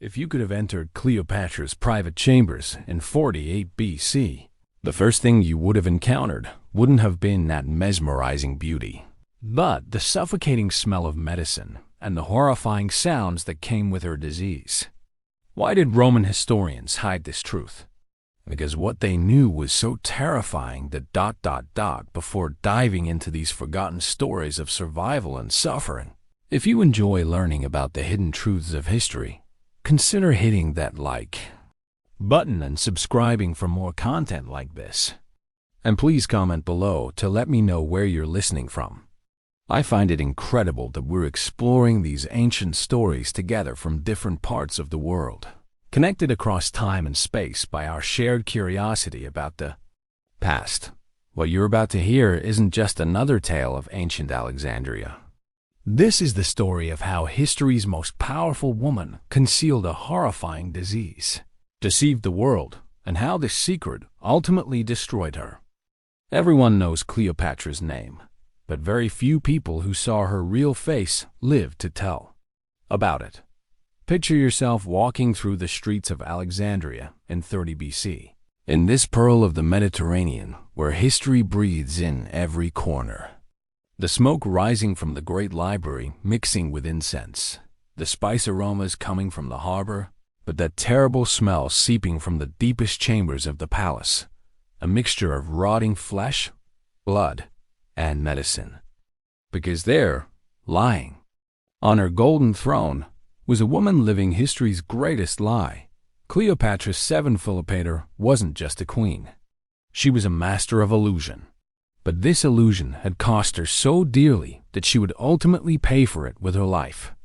If you could have entered Cleopatra's private chambers in 48 BC, the first thing you would have encountered wouldn't have been that mesmerizing beauty, but the suffocating smell of medicine and the horrifying sounds that came with her disease. Why did Roman historians hide this truth? Because what they knew was so terrifying that ... before diving into these forgotten stories of survival and suffering. If you enjoy learning about the hidden truths of history, consider hitting that like button and subscribing for more content like this. And please comment below to let me know where you're listening from. I find it incredible that we're exploring these ancient stories together from different parts of the world, connected across time and space by our shared curiosity about the past. What you're about to hear isn't just another tale of ancient Alexandria. This is the story of how history's most powerful woman concealed a horrifying disease, deceived the world, and how this secret ultimately destroyed her. Everyone knows Cleopatra's name, but very few people who saw her real face lived to tell about it. Picture yourself walking through the streets of Alexandria in 30 BC, in this pearl of the Mediterranean where history breathes in every corner. The smoke rising from the great library mixing with incense, the spice aromas coming from the harbor, but that terrible smell seeping from the deepest chambers of the palace, a mixture of rotting flesh, blood, and medicine. Because there, lying on her golden throne, was a woman living history's greatest lie. Cleopatra VII Philopator wasn't just a queen. She was a master of illusion. But this illusion had cost her so dearly that she would ultimately pay for it with her life.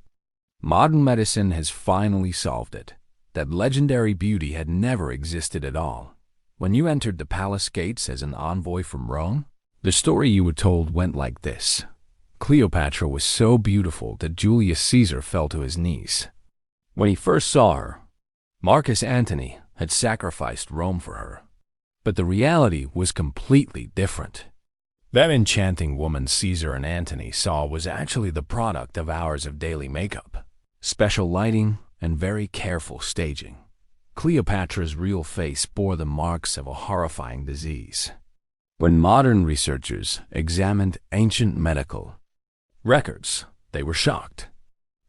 Modern medicine has finally solved it. That legendary beauty had never existed at all. When you entered the palace gates as an envoy from Rome, the story you were told went like this. Cleopatra was so beautiful that Julius Caesar fell to his knees. When he first saw her, Marcus Antony had sacrificed Rome for her. But the reality was completely different. That enchanting woman Caesar and Antony saw was actually the product of hours of daily makeup, special lighting, and very careful staging. Cleopatra's real face bore the marks of a horrifying disease. When modern researchers examined ancient medical records, they were shocked.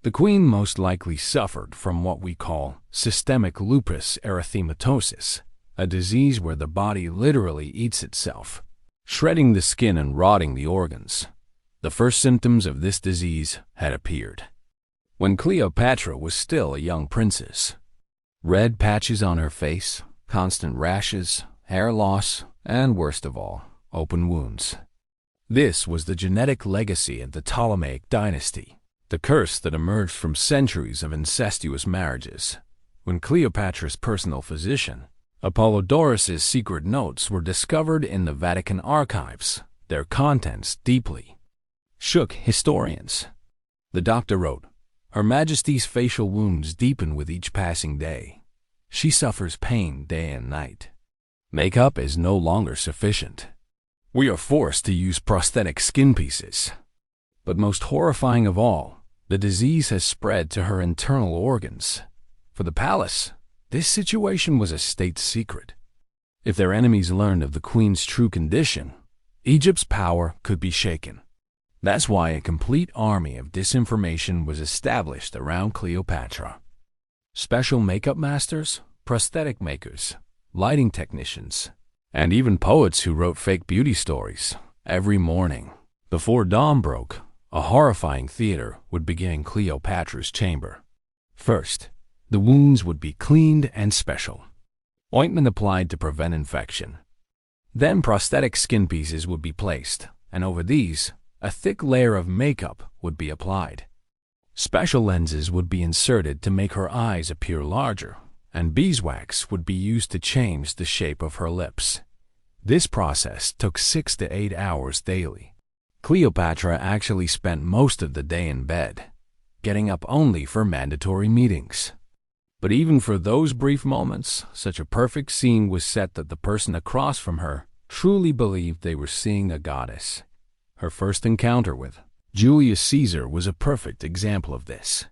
The queen most likely suffered from what we call systemic lupus erythematosus, a disease where the body literally eats itself, shredding the skin and rotting the organs. The first symptoms of this disease had appeared when Cleopatra was still a young princess. Red patches on her face, constant rashes, hair loss, and worst of all, open wounds. This was the genetic legacy of the Ptolemaic dynasty, the curse that emerged from centuries of incestuous marriages. When Cleopatra's personal physician, Apollodorus's secret notes were discovered in the Vatican archives, their contents deeply shook historians. The doctor wrote, "Her Majesty's facial wounds deepen with each passing day. She suffers pain day and night. Makeup is no longer sufficient. We are forced to use prosthetic skin pieces." But most horrifying of all, the disease has spread to her internal organs. For the palace, this situation was a state secret. If their enemies learned of the queen's true condition, Egypt's power could be shaken. That's why a complete army of disinformation was established around Cleopatra. Special makeup masters, prosthetic makers, lighting technicians, and even poets who wrote fake beauty stories. Every morning, before dawn broke, a horrifying theater would begin in Cleopatra's chamber. First, the wounds would be cleaned and special ointment applied to prevent infection. Then prosthetic skin pieces would be placed, and over these, a thick layer of makeup would be applied. Special lenses would be inserted to make her eyes appear larger, and beeswax would be used to change the shape of her lips. This process took 6 to 8 hours daily. Cleopatra actually spent most of the day in bed, getting up only for mandatory meetings. But even for those brief moments, such a perfect scene was set that the person across from her truly believed they were seeing a goddess. Her first encounter with Julius Caesar was a perfect example of this.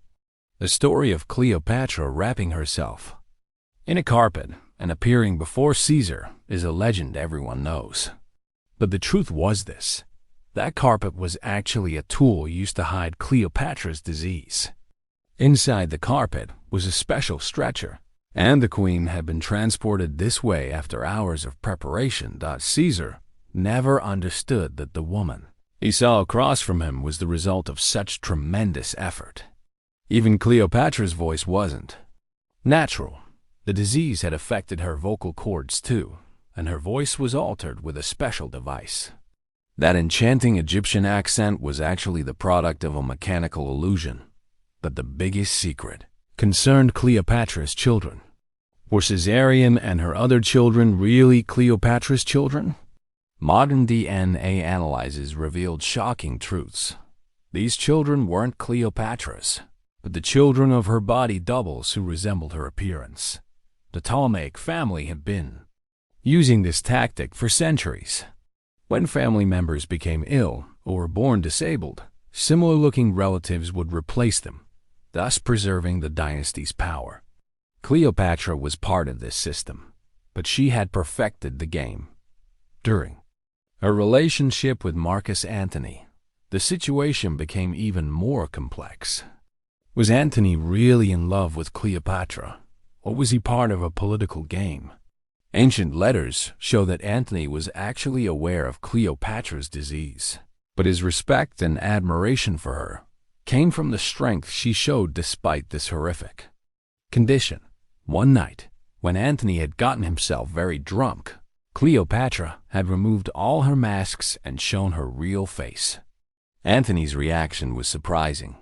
The story of Cleopatra wrapping herself in a carpet and appearing before Caesar is a legend everyone knows. But the truth was this: that carpet was actually a tool used to hide Cleopatra's disease. Inside the carpet was a special stretcher, and the queen had been transported this way after hours of preparation. Caesar never understood that the woman he saw across from him was the result of such tremendous effort. Even Cleopatra's voice wasn't natural. The disease had affected her vocal cords too, and her voice was altered with a special device. That enchanting Egyptian accent was actually the product of a mechanical illusion. But the biggest secret concerned Cleopatra's children. Were Caesarion and her other children really Cleopatra's children? Modern DNA analyses revealed shocking truths. These children weren't Cleopatra's, but the children of her body doubles who resembled her appearance. The Ptolemaic family had been using this tactic for centuries. When family members became ill or were born disabled, similar-looking relatives would replace them, thus preserving the dynasty's power. Cleopatra was part of this system, but she had perfected the game. During her relationship with Marcus Antony, the situation became even more complex. Was Antony really in love with Cleopatra, or was he part of a political game? Ancient letters show that Antony was actually aware of Cleopatra's disease, but his respect and admiration for her came from the strength she showed despite this horrific condition. One night, when Antony had gotten himself very drunk, Cleopatra had removed all her masks and shown her real face. Antony's reaction was surprising.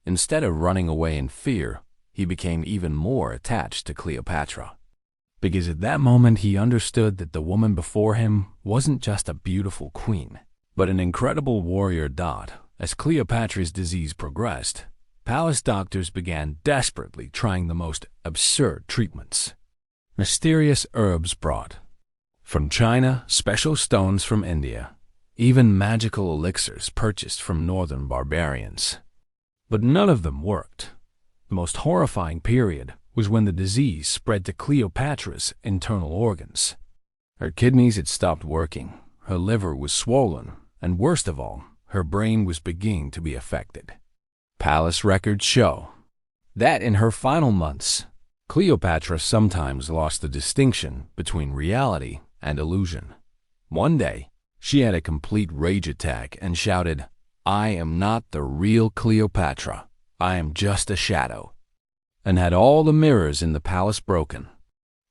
Instead of running away in fear, he became even more attached to Cleopatra. Because at that moment he understood that the woman before him wasn't just a beautiful queen, but an incredible warrior. As Cleopatra's disease progressed, palace doctors began desperately trying the most absurd treatments. Mysterious herbs brought from China, special stones from India, even magical elixirs purchased from northern barbarians. But none of them worked. The most horrifying period was when the disease spread to Cleopatra's internal organs. Her kidneys had stopped working, her liver was swollen, and worst of all, her brain was beginning to be affected. Palace records show that in her final months, Cleopatra sometimes lost the distinction between reality and illusion. One day, she had a complete rage attack and shouted, "I am not the real Cleopatra. I am just a shadow," and had all the mirrors in the palace broken.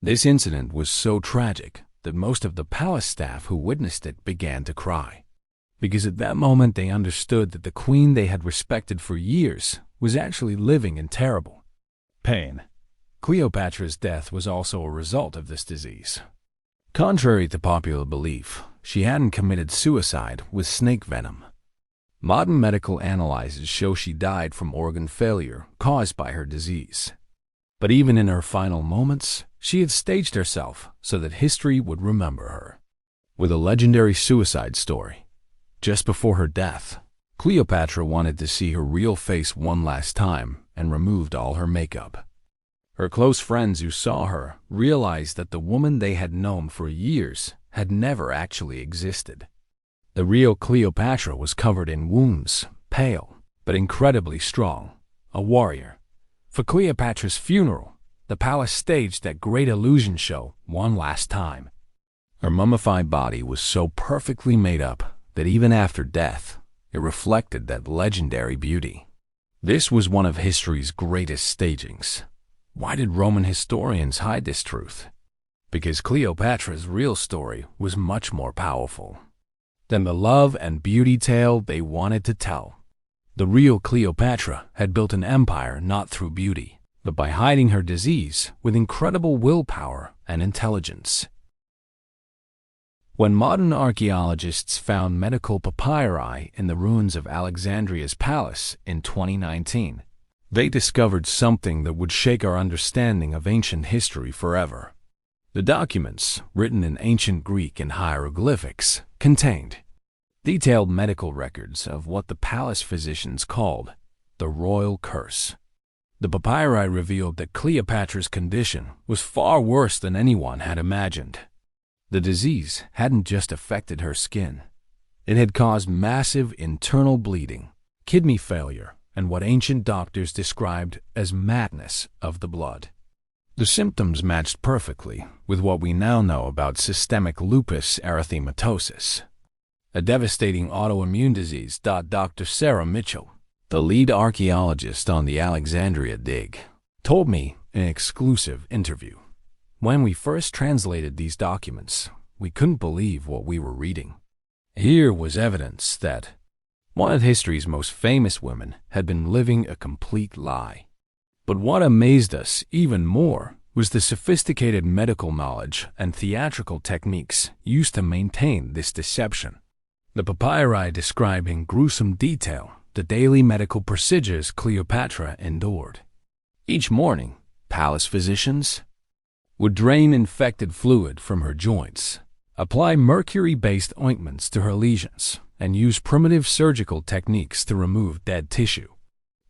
This incident was so tragic that most of the palace staff who witnessed it began to cry, because at that moment they understood that the queen they had respected for years was actually living in terrible pain. Cleopatra's death was also a result of this disease. Contrary to popular belief, she hadn't committed suicide with snake venom. Modern medical analyses show she died from organ failure caused by her disease. But even in her final moments, she had staged herself so that history would remember her with a legendary suicide story. Just before her death, Cleopatra wanted to see her real face one last time and removed all her makeup. Her close friends who saw her realized that the woman they had known for years had never actually existed. The real Cleopatra was covered in wounds, pale, but incredibly strong, a warrior. For Cleopatra's funeral, the palace staged that great illusion show one last time. Her mummified body was so perfectly made up that even after death, it reflected that legendary beauty. This was one of history's greatest stagings. Why did Roman historians hide this truth? Because Cleopatra's real story was much more powerful than the love and beauty tale they wanted to tell. The real Cleopatra had built an empire not through beauty, but by hiding her disease with incredible willpower and intelligence. When modern archaeologists found medical papyri in the ruins of Alexandria's palace in 2019, they discovered something that would shake our understanding of ancient history forever. The documents, written in ancient Greek and hieroglyphics, contained detailed medical records of what the palace physicians called the royal curse. The papyri revealed that Cleopatra's condition was far worse than anyone had imagined. The disease hadn't just affected her skin. It had caused massive internal bleeding, kidney failure, and what ancient doctors described as madness of the blood. The symptoms matched perfectly with what we now know about systemic lupus erythematosus, a devastating autoimmune disease. Dr. Sarah Mitchell, the lead archaeologist on the Alexandria dig, told me in an exclusive interview. When we first translated these documents, we couldn't believe what we were reading. Here was evidence that one of history's most famous women had been living a complete lie. But what amazed us even more was the sophisticated medical knowledge and theatrical techniques used to maintain this deception. The papyri describe in gruesome detail the daily medical procedures Cleopatra endured. Each morning, palace physicians would drain infected fluid from her joints, apply mercury-based ointments to her lesions, and use primitive surgical techniques to remove dead tissue.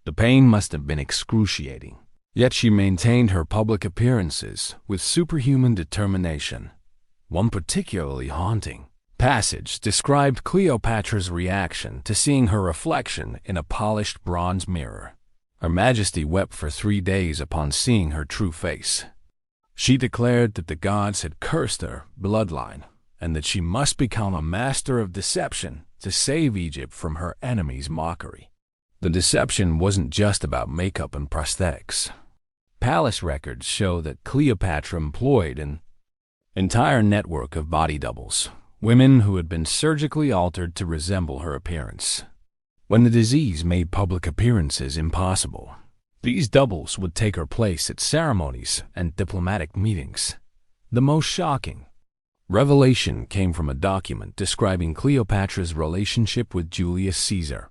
The pain must have been excruciating, yet she maintained her public appearances with superhuman determination. One particularly haunting passage described Cleopatra's reaction to seeing her reflection in a polished bronze mirror. Her Majesty wept for 3 days upon seeing her true face. She declared that the gods had cursed her bloodline and that she must become a master of deception to save Egypt from her enemies' mockery. The deception wasn't just about makeup and prosthetics. Palace records show that Cleopatra employed an entire network of body doubles, women who had been surgically altered to resemble her appearance. When the disease made public appearances impossible, these doubles would take her place at ceremonies and diplomatic meetings. The most shocking revelation came from a document describing Cleopatra's relationship with Julius Caesar.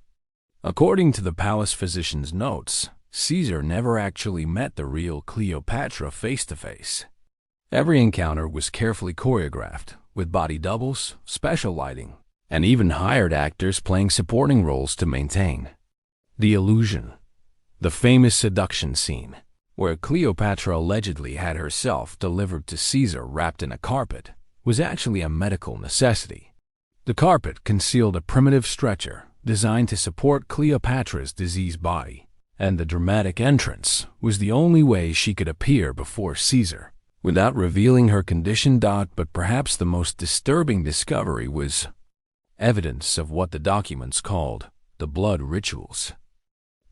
According to the palace physician's notes, Caesar never actually met the real Cleopatra face-to-face. Every encounter was carefully choreographed, with body doubles, special lighting, and even hired actors playing supporting roles to maintain the illusion. The famous seduction scene, where Cleopatra allegedly had herself delivered to Caesar wrapped in a carpet, was actually a medical necessity. The carpet concealed a primitive stretcher designed to support Cleopatra's diseased body, and the dramatic entrance was the only way she could appear before Caesar without revealing her condition. But perhaps the most disturbing discovery was evidence of what the documents called the blood rituals.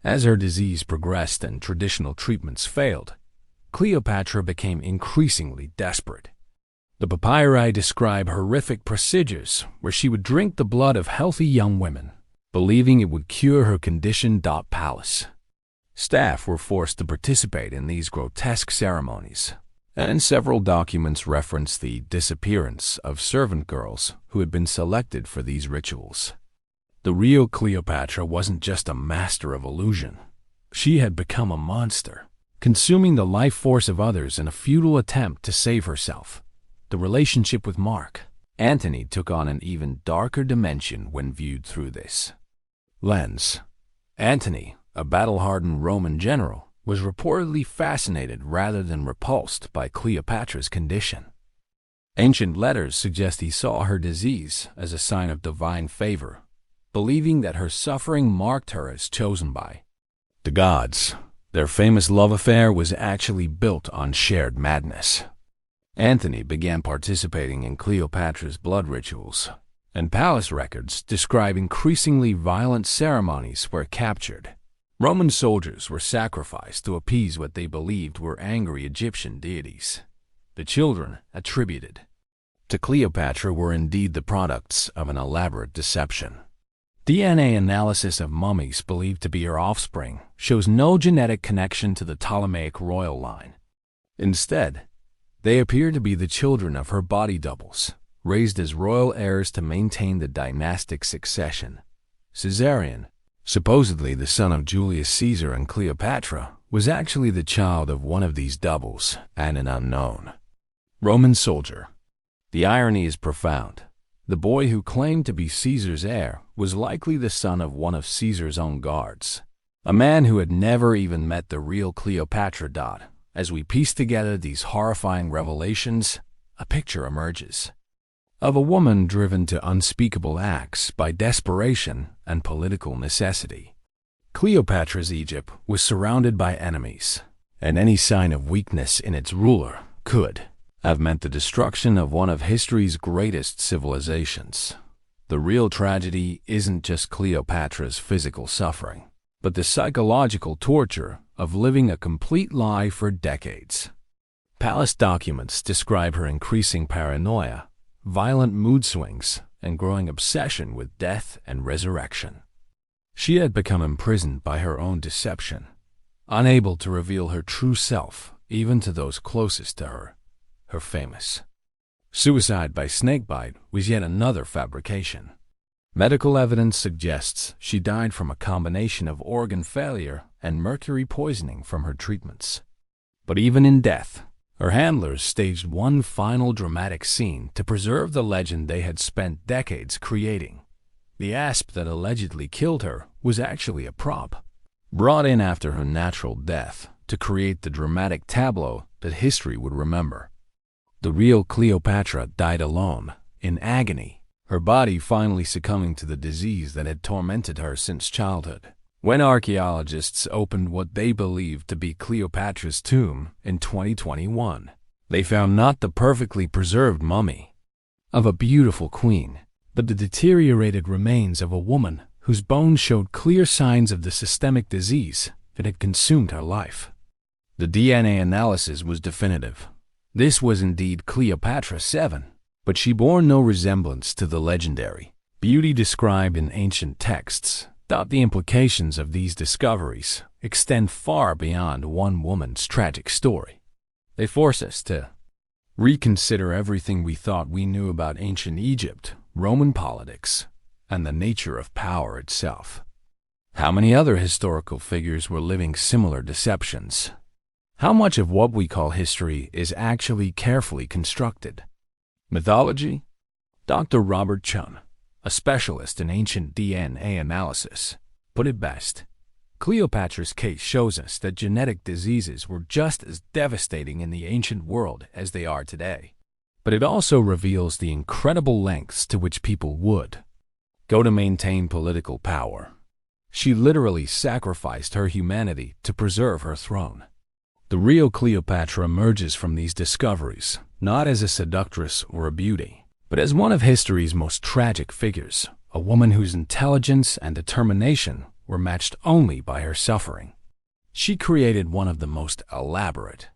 As her disease progressed and traditional treatments failed, Cleopatra became increasingly desperate. The papyri describe horrific procedures where she would drink the blood of healthy young women, believing it would cure her condition. Palace staff were forced to participate in these grotesque ceremonies, and several documents reference the disappearance of servant girls who had been selected for these rituals. The real Cleopatra wasn't just a master of illusion. She had become a monster, consuming the life force of others in a futile attempt to save herself. The relationship with Mark Antony took on an even darker dimension when viewed through this lens. Antony, a battle-hardened Roman general, was reportedly fascinated rather than repulsed by Cleopatra's condition. Ancient letters suggest he saw her disease as a sign of divine favor, believing that her suffering marked her as chosen by the gods. Their famous love affair was actually built on shared madness. Antony began participating in Cleopatra's blood rituals, and palace records describe increasingly violent ceremonies where captured Roman soldiers were sacrificed to appease what they believed were angry Egyptian deities. The children attributed to Cleopatra were indeed the products of an elaborate deception. DNA analysis of mummies believed to be her offspring shows no genetic connection to the Ptolemaic royal line. Instead, they appear to be the children of her body doubles, raised as royal heirs to maintain the dynastic succession. Caesarion, supposedly the son of Julius Caesar and Cleopatra, was actually the child of one of these doubles and an unknown Roman soldier. The irony is profound. The boy who claimed to be Caesar's heir was likely the son of one of Caesar's own guards. A man who had never even met the real Cleopatra. As we piece together these horrifying revelations, a picture emerges of a woman driven to unspeakable acts by desperation and political necessity. Cleopatra's Egypt was surrounded by enemies, and any sign of weakness in its ruler could have meant the destruction of one of history's greatest civilizations. The real tragedy isn't just Cleopatra's physical suffering, but the psychological torture of living a complete lie for decades. Palace documents describe her increasing paranoia, violent mood swings, and growing obsession with death and resurrection. She had become imprisoned by her own deception, unable to reveal her true self even to those closest to her. Her famous suicide by snakebite was yet another fabrication. Medical evidence suggests she died from a combination of organ failure and mercury poisoning from her treatments. But even in death, her handlers staged one final dramatic scene to preserve the legend they had spent decades creating. The asp that allegedly killed her was actually a prop, brought in after her natural death to create the dramatic tableau that history would remember. The real Cleopatra died alone, in agony, her body finally succumbing to the disease that had tormented her since childhood. When archaeologists opened what they believed to be Cleopatra's tomb in 2021, they found not the perfectly preserved mummy of a beautiful queen, but the deteriorated remains of a woman whose bones showed clear signs of the systemic disease that had consumed her life. The DNA analysis was definitive. This was indeed Cleopatra VII, but she bore no resemblance to the legendary beauty described in ancient texts. The implications of these discoveries extend far beyond one woman's tragic story. They force us to reconsider everything we thought we knew about ancient Egypt, Roman politics, and the nature of power itself. How many other historical figures were living similar deceptions? How much of what we call history is actually carefully constructed? Mythology? Dr. Robert Chun, a specialist in ancient DNA analysis, put it best. Cleopatra's case shows us that genetic diseases were just as devastating in the ancient world as they are today. But it also reveals the incredible lengths to which people would go to maintain political power. She literally sacrificed her humanity to preserve her throne. The real Cleopatra emerges from these discoveries, not as a seductress or a beauty, but as one of history's most tragic figures, a woman whose intelligence and determination were matched only by her suffering. She created one of the most elaborate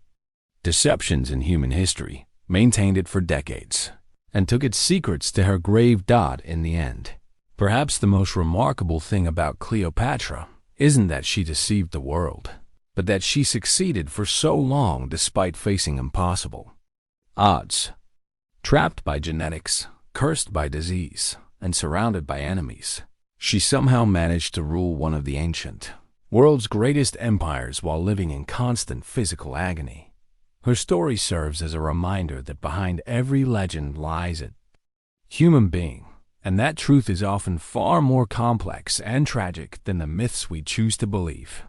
deceptions in human history, maintained it for decades, and took its secrets to her grave in the end. Perhaps the most remarkable thing about Cleopatra isn't that she deceived the world, but that she succeeded for so long despite facing impossible odds. Trapped by genetics, cursed by disease, and surrounded by enemies, she somehow managed to rule one of the ancient world's greatest empires while living in constant physical agony. Her story serves as a reminder that behind every legend lies a human being, and that truth is often far more complex and tragic than the myths we choose to believe.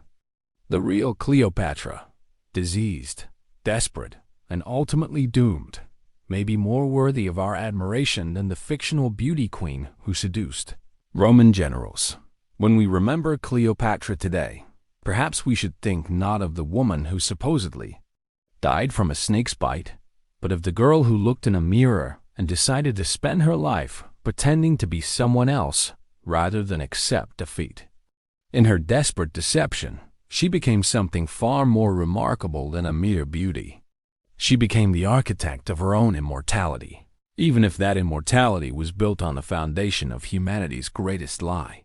The real Cleopatra, diseased, desperate, and ultimately doomed, may be more worthy of our admiration than the fictional beauty queen who seduced Roman generals. When we remember Cleopatra today, perhaps we should think not of the woman who supposedly died from a snake's bite, but of the girl who looked in a mirror and decided to spend her life pretending to be someone else rather than accept defeat. In her desperate deception, she became something far more remarkable than a mere beauty. She became the architect of her own immortality, even if that immortality was built on the foundation of humanity's greatest lie.